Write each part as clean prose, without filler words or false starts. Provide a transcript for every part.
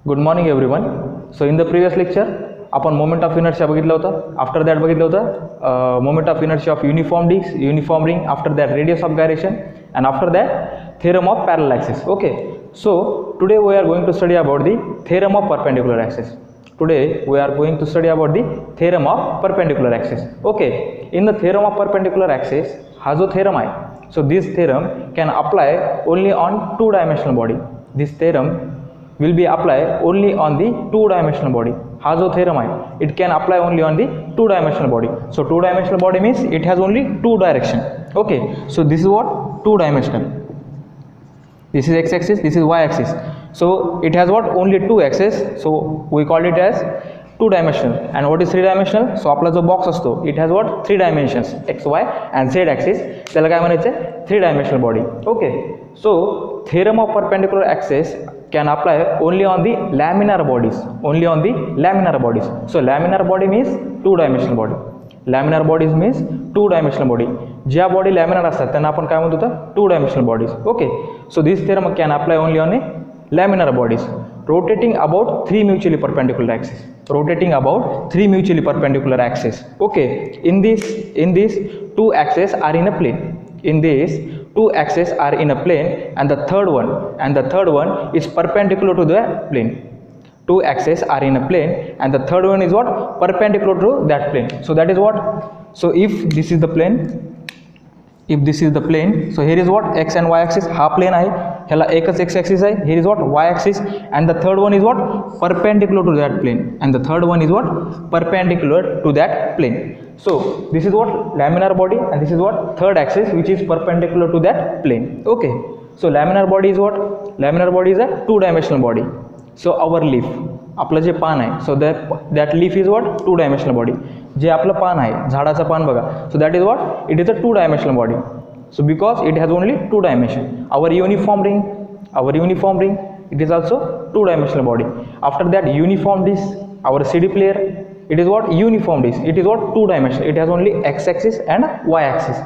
Good morning everyone. So in the previous lecture आपण moment of inertia बघितलं होतं. After that बघितलं होतं moment of inertia of uniform disc, uniform ring, after that radius of gyration, and after that theorem of parallel axis. Okay, so today we are going to study about the theorem of perpendicular axis. Today we are going to study about the theorem of perpendicular axis. Okay, in the theorem of perpendicular axis हा जो theorem आहे, so this theorem can apply only on two dimensional body. This theorem will be applied only on the two dimensional body. हा जो theorem आहे, it can apply only on the two dimensional body. So two dimensional body means it has only two direction. Okay, so this is what two dimensional. This is x axis, this is y axis. So it has what only two axes, so we call it as two dimensional. And what is three dimensional? So आपला जो box असतो, it has what three dimensions, x, y and z axis. त्याला काय म्हणायचं? Three dimensional body. Okay, so theorem of perpendicular axis can apply only on the laminar bodies, only on the laminar bodies. So laminar body means two dimensional body. Laminar bodies means two dimensional body. ज्या body laminar असतात त्यांना आपण काय म्हणतो तर two dimensional bodies. Okay, so this theorem can apply only on A laminar bodies rotating about three mutually perpendicular axes, rotating about three mutually perpendicular axes. Okay, in this two axes are in a plane, in this two axes are in a plane, and the third one is perpendicular to the plane. Two axes are in a plane and the third one is what perpendicular to that plane. So that is what, so if this is the plane, so here is what x and y axis, हा plane आहे, ह्याला एकच x axis आहे, here is what y axis, and the third one is what perpendicular to that plane, and the third one is what perpendicular to that plane. So this is what laminar body and this is what third axis which is perpendicular to that plane. Okay, so laminar body is what, laminar body is a two dimensional body. So our leaf, आपलं जे पान आहे, so that leaf is what two dimensional body. जे आपलं पान आहे, झाडाचं पान बघा, so that is what it is a two dimensional body. So because it has only two dimension. Our uniform ring, it is also two dimensional body. After that uniform disc, our CD player, it is what uniform disc, it is what two dimensional, it has only x axis and y axis.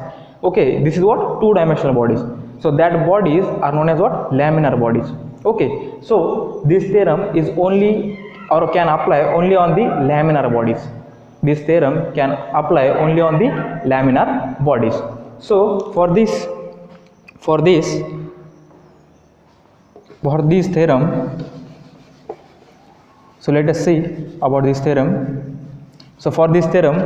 Okay, this is what two dimensional bodies. So that bodies are known as what laminar bodies. Okay, so this theorem is only or can apply only on the laminar bodies. This theorem can apply only on the laminar bodies. So for this theorem, so let us see about this theorem. So for this theorem,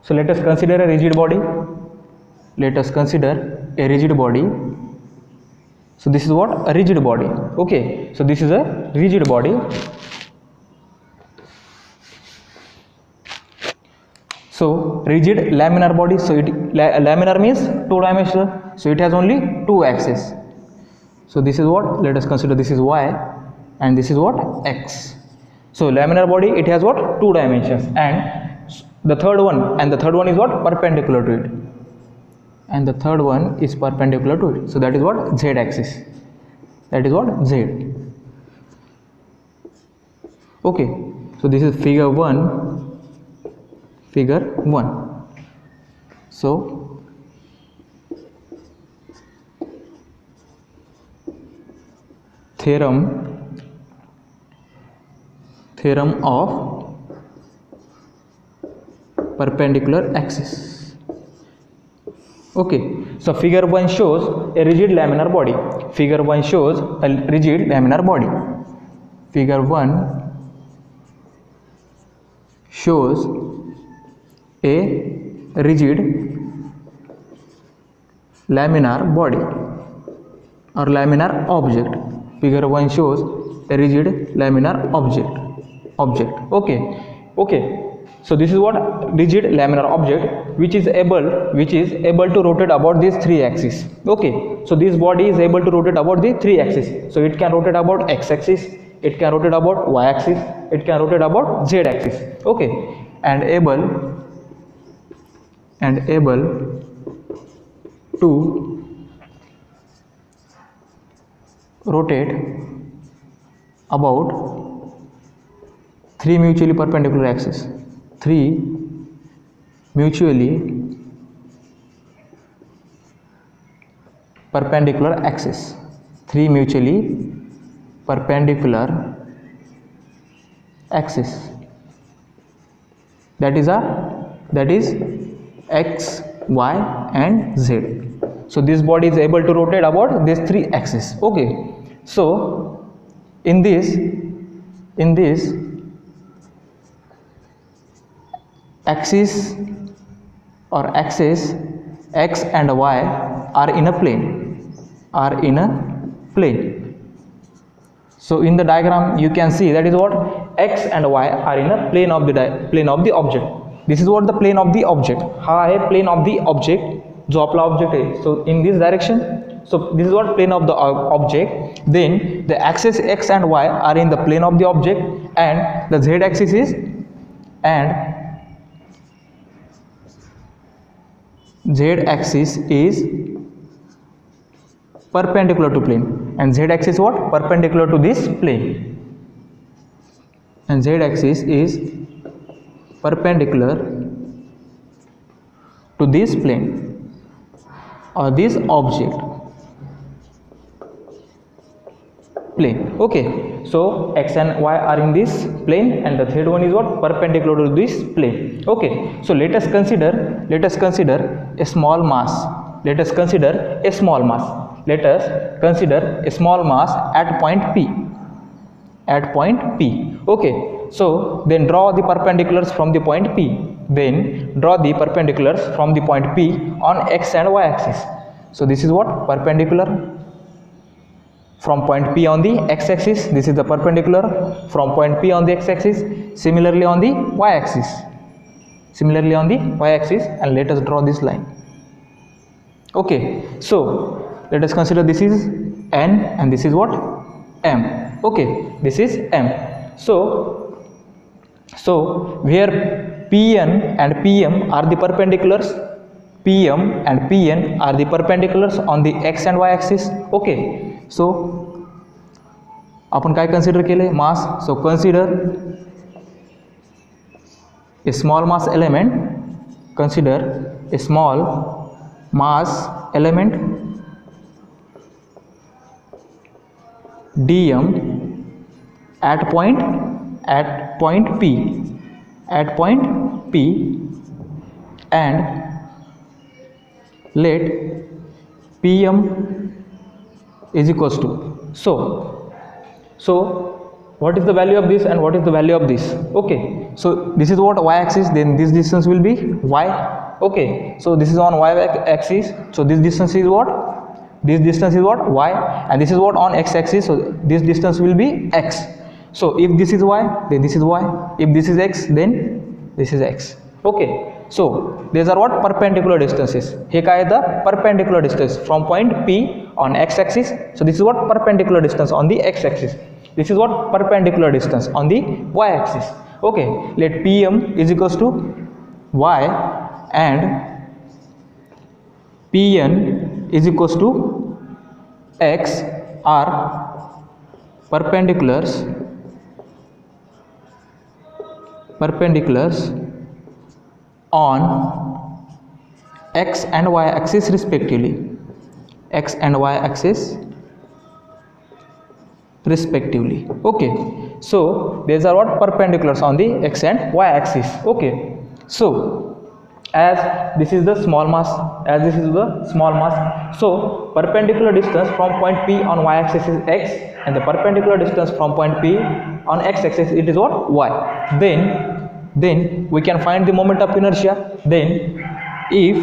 so let us consider a rigid body. Let us consider a rigid body. So this is what a rigid body. Okay, so this is a rigid body. So rigid laminar body, so laminar means two dimensional, so it has only two axes. So this is what, let us consider this is y and this is what x. So laminar body, it has what two dimensions, and the third one is what perpendicular to it, and the third one is perpendicular to it, so that is what z axis, that is what z. Okay, so this is figure 1. So theorem of perpendicular axis. Okay, so figure 1 shows a rigid laminar body. Figure 1 shows a rigid laminar body. Figure 1 shows a rigid laminar body or laminar object. Figure 1 shows a rigid laminar object. Okay, so this is what rigid laminar object which is able to rotate about these three axes. Okay, so this body is able to rotate about the three axes, so it can rotate about x axis, it can rotate about y axis, it can rotate about z axis. Okay, and able to rotate about three mutually perpendicular axes, three mutually perpendicular axis, 3 mutually perpendicular axis, that is x, y and z. So this body is able to rotate about these 3 axes. Okay, so in this axis or axis x and y are in a plane, So in the diagram you can see that is what x and y are in a plane of the object. This is what the plane of the object. हा आहे plane of the object, जो आपला object आहे. So in this direction, so this is what plane of the object. Then the axis x and y are in the plane of the object, and the z axis is perpendicular to plane, and z axis what? Perpendicular to this plane, and z axis is perpendicular to this plane or this object plane. Okay, so x and y are in this plane, and the third one is what? Perpendicular to this plane. Okay, so let us consider a small mass. Let us consider a small mass at point P. Okay, so then draw the perpendiculars from the point P. On x and y axis. So this is what? Perpendicular from point P on the x axis. This is the perpendicular from point P on the x axis. Similarly on the y axis. And let us draw this line. Okay, so let us consider this is n and this is what? M. Okay, this is M. So where Pn and Pm are the perpendiculars, on the x and y axis. Okay, so आपण काय consider केले? Mass. So consider a small mass element. dm at point P, and let Pm is equals to, so what is the value of this and what is the value of this? Okay, so this is what? Y axis, then this distance will be y. Okay, so this is on y axis, so this distance is what? Y, and this is what? On x axis, so this distance will be x. So if this is y, then this is y. If this is x, then this is x. Okay, so these are what? Perpendicular distances. Here काय the perpendicular distance from point P on x axis. So this is what? Perpendicular distance on the x axis. This is what? Perpendicular distance on the y axis. Okay, let Pm is equals to y and Pn is equals to x are perpendiculars on x and y axis respectively. Okay, so these are what? Perpendiculars on the x and y axis. Okay, so as this is the small mass, so perpendicular distance from point P on y axis is x, and the perpendicular distance from point P on x axis it is what? Y. Then we can find the moment of inertia. Then if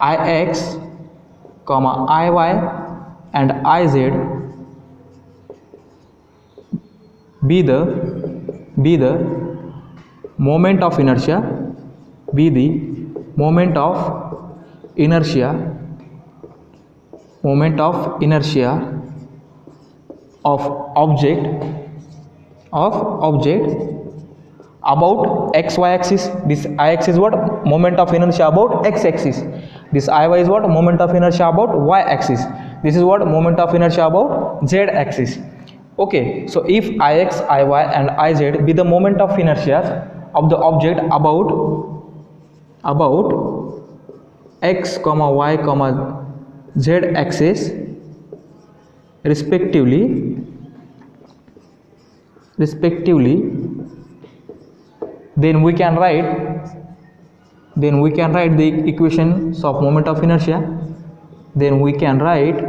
Ix, Iy and Iz be the moment of inertia, of object about xy axis. This Ix is what? Moment of inertia about x axis. This Iy is what? Moment of inertia about y axis. This is what? Moment of inertia about z axis. Okay, so if Ix, Iy and Iz be the moment of inertia of the object about x, y, z axis respectively, then we can write the equations of moment of inertia. Then we can write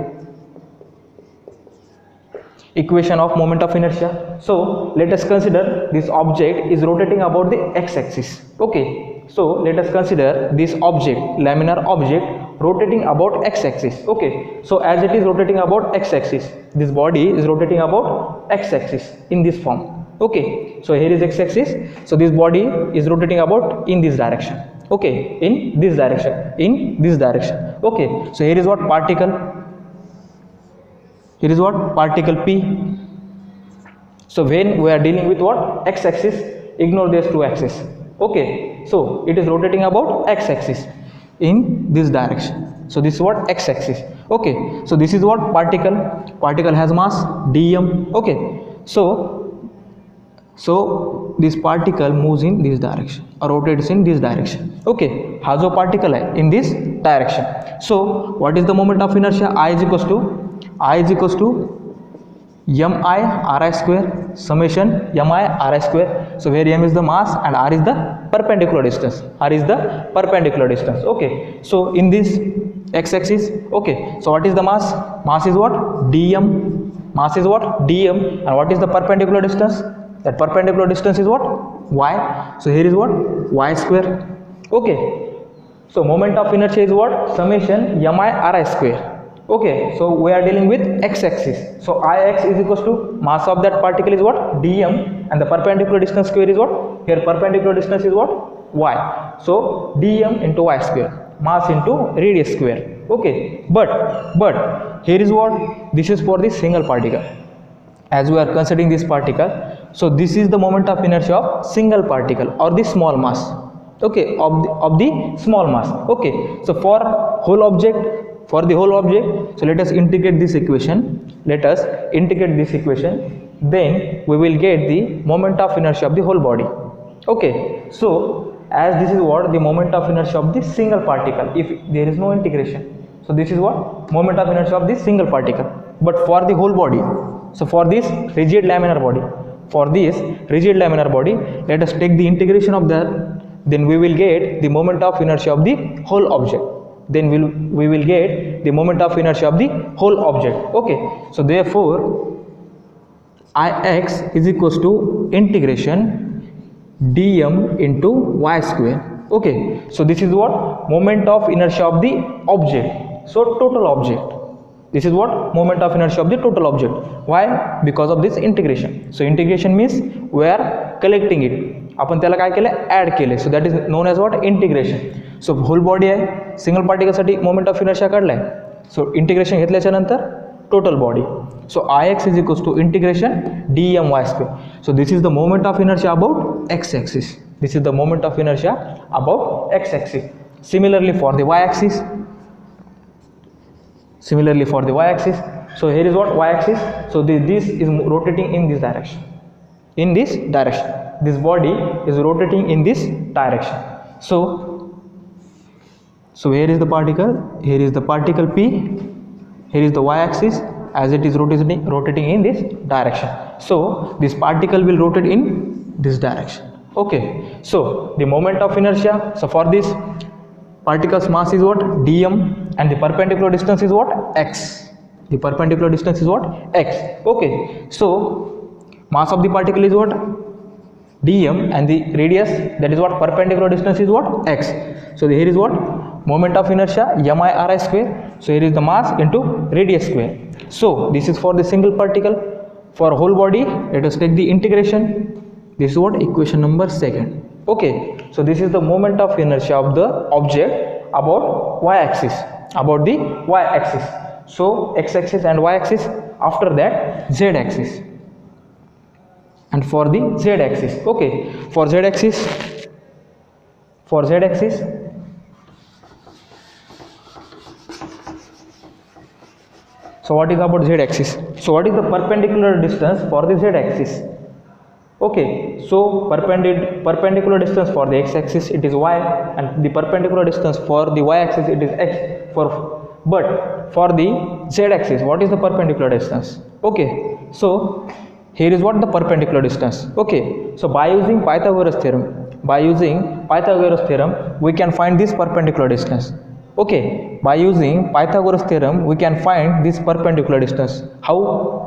equation of moment of inertia. So let us consider this object is rotating about the x-axis. Okay, so let us consider this object, laminar object, rotating about x-axis. Okay, so as it is rotating about x-axis, this body is rotating about x-axis in this form. Okay, so here is x-axis, so this body is rotating about in this direction. Okay, in this direction. Okay, so here is what particle, P. So when we are dealing with what x-axis, ignore these two axes. Okay, so it is rotating about x-axis in this direction. So this is what x-axis. Okay, so this is what particle has mass dm. Okay, so this particle moves in this direction or rotates in this direction. Okay, हा जो particle है in this direction. So what is the moment of inertia? I is equals to mi ri square summation mi ri square. So where m is the mass and r is the perpendicular distance. Okay, so in this x-axis. Okay, so what is the mass? Mass is what? dm. And what is the perpendicular distance? That perpendicular distance is what? Y. So here is what? Y square. Okay, so moment of inertia is what? Summation mi ri square. Okay, so we are dealing with x-axis. So Ix is equals to mass of that particle is what? dm, and the perpendicular distance square is what? Here perpendicular distance is what? Y. So dm into y square, mass into radius square. Okay, but here is what? This is for the single particle. As we are considering this particle, so this is the moment of inertia of single particle or the small mass. Okay, of the small mass. Okay, so for the whole object, so let us integrate this equation. Then we will get the moment of inertia of the whole body. Okay, so as this is what? The moment of inertia of the single particle if there is no integration. So this is what? Moment of inertia of the single particle. But for the whole body, so for this rigid laminar body, let us take the integration of that. Then we will get the moment of inertia of the whole object. We will get the moment of inertia of the whole object. Okay, so therefore Ix is equals to integration dm into y square. Okay, so this is what? Moment of inertia of the object. So total object. This is what? Moment of inertia of the total object. Why? Because of this integration. So integration means we are collecting it. आपण त्याला काय केलं? Add केले. So that is known as what? Integration. So whole body आहे, single पार्टिकलसाठी moment of inertia काढलाय. So integration घेतल्याच्या नंतर total body. So Ix is equals to integration dmy square. So this is the moment of inertia about x axis. This is the moment of inertia about x axis. Similarly for the y axis. So here is what? Y axis. So this is rotating in this direction. This body is rotating in this direction. So here is the particle. Here is the particle P. Here is the y axis as it is rotating in this direction. So this particle will rotate in this direction. Okay. So the moment of inertia. So for this particle's mass is what? dm, and the perpendicular distance is what? x. Okay. So mass of the particle is what? dm, and the radius, that is what? Perpendicular distance is what? x. So here is what? Moment of inertia mi ri square. So here is the mass into radius square. So this is for the single particle. For whole body, let us take the integration. This is what? Equation number 2. Okay, so this is the moment of inertia of the object about y-axis, about the y-axis. So x-axis and y-axis, after that z-axis. And for the z-axis, okay, for z-axis, so what is about z-axis? So what is the perpendicular distance for the z-axis? Okay, so perpendicular distance for the x-axis it is y, and the perpendicular distance for the y-axis it is x. But for the z axis, what is the perpendicular distance? Okay, so here is what the perpendicular distance. Okay, so by using Pythagoras theorem, we can find this perpendicular distance. Okay, by using Pythagoras theorem, we can find this perpendicular distance. How?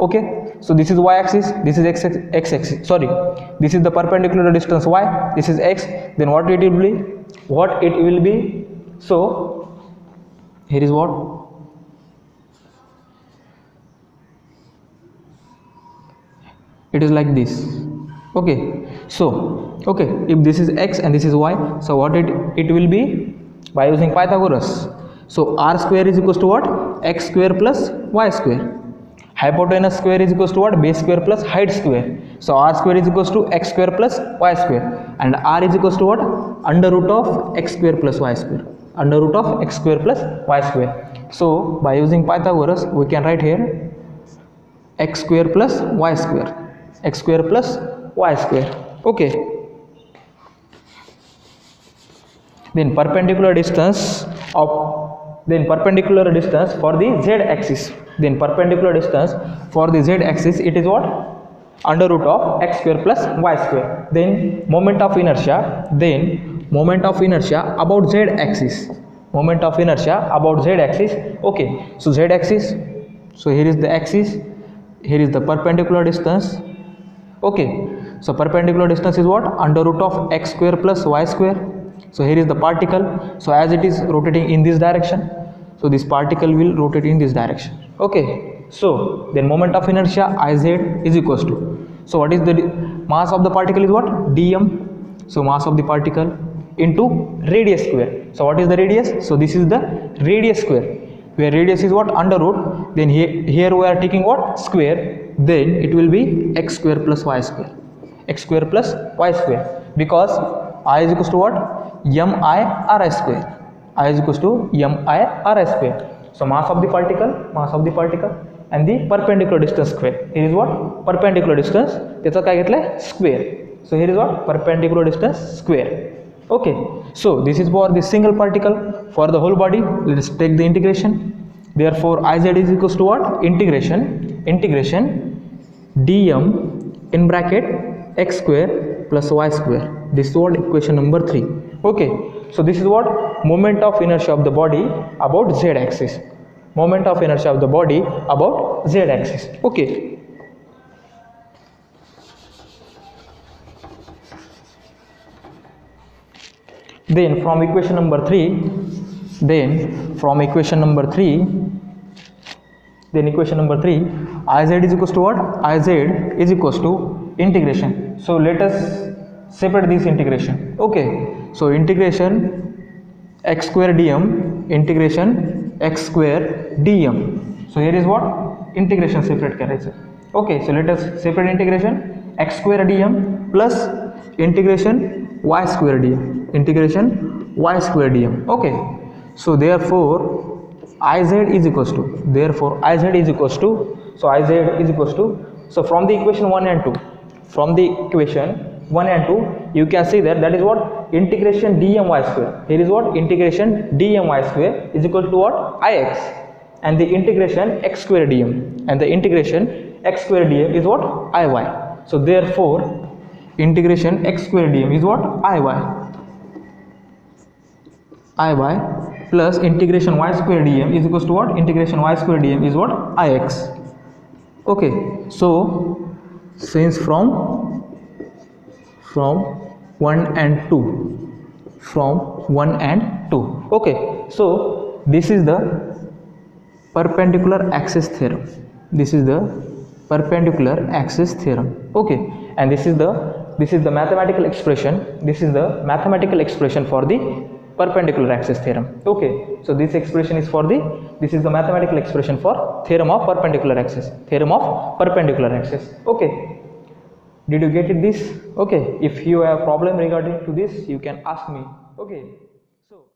Okay, so this is y axis, this is x axis. Sorry, this is the perpendicular distance y, this is x. Then what it will be? What it will be? So here is what? It is like this. Okay, so okay, if this is x and this is y, so what it will be? By using Pythagoras, so r square is equals to what? X square plus y square. Hypotenuse square is equals to what? Base square plus height square. So r square is equals to x square plus y square, and r is equals to what? Under root of x square plus y square. Under root of x square plus y square. So by using Pythagoras, we can write here x square plus y square. X square plus y square. Okay. Then perpendicular distance for the z axis. Then perpendicular distance for the z axis, it is what? Under root of x square plus y square. Then moment of inertia. About z axis. Moment of inertia about z axis. Okay, so z axis. So here is the axis. Here is the perpendicular distance. Okay, so perpendicular distance is what? Under root of x square plus y square. So here is the particle. So as it is rotating in this direction, so this particle will rotate in this direction. Okay, so then moment of inertia Iz is equals to, so what is the mass of the particle is what? Dm. So mass of the particle into radius square. So what is the radius? So this is the radius square, where radius is what? Under root. Then here we are taking what? Square. Then it will be x square plus y square. X square plus y square, because I is equals to what? Mi/ri square. I is equals to mi/ri square. So mass of the particle and the perpendicular distance square. Here is what? Perpendicular distance. त्याचा काय घेतलाय? Square. So here is what? Perpendicular distance square. Okay. So this is for the single particle. For the whole body, let us take the integration. Therefore Iz is equals to what? Integration dm in bracket x square plus y square. This is what? Equation number 3. Okay, so this is what? Moment of inertia of the body about z axis. Moment of inertia of the body about z axis. Okay. Then from equation number 3, Iz is equals to what? Iz is equals to integration. So let us separate this integration. Okay, so integration x square dm, integration x square dm. So here is what? Integration separate करायचं. Okay, so let us separate integration x square dm plus integration y square dm. Integration y square dm. Okay, so therefore Iz is equals to, so from the equation 1 and 2, you can see that is what? Integration dmy square. Here is what? Integration dmy square is equal to what? Ix, and the integration x square dm, and the integration x square dm is what? Iy. So therefore integration x square dm is what? Iy plus integration y square dm is equals to what? Integration y square dm is what? Ix. Okay, so since from 1 and 2, okay, so this is the perpendicular axis theorem. Okay, and this is the mathematical expression. For the perpendicular axis theorem. Okay, so this expression is this is the mathematical expression for theorem of perpendicular axis. Okay, did you get it this? Okay, if you have problem regarding to this, you can ask me. Okay.